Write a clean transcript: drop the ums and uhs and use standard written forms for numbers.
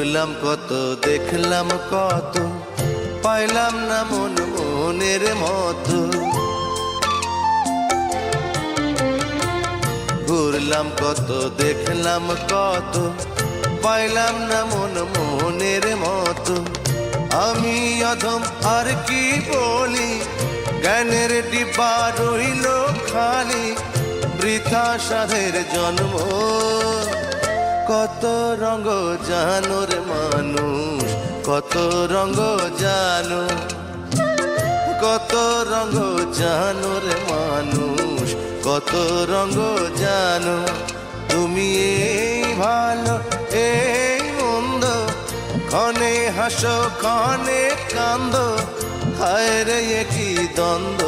ঘুরলাম কত, দেখলাম কত, পাইলাম না মন মনের মতো। ঘুরলাম কত, দেখলাম কত, পাইলাম না মন মনের মতো। আমি অধম আর কি বলি, জ্ঞানের ডিব্বা রইল খালি, বৃথা সাধের জন্ম। কত রঙ জানো রে মানুষ, কত রঙ জানো, কত রঙ জানো রে মানুষ, কত রঙ জানো। তুমি এই ভালো এই মন্দ, ক্ষণে হাসো ক্ষণে কান্দো, হায় রে কি দ্বন্দ্ব।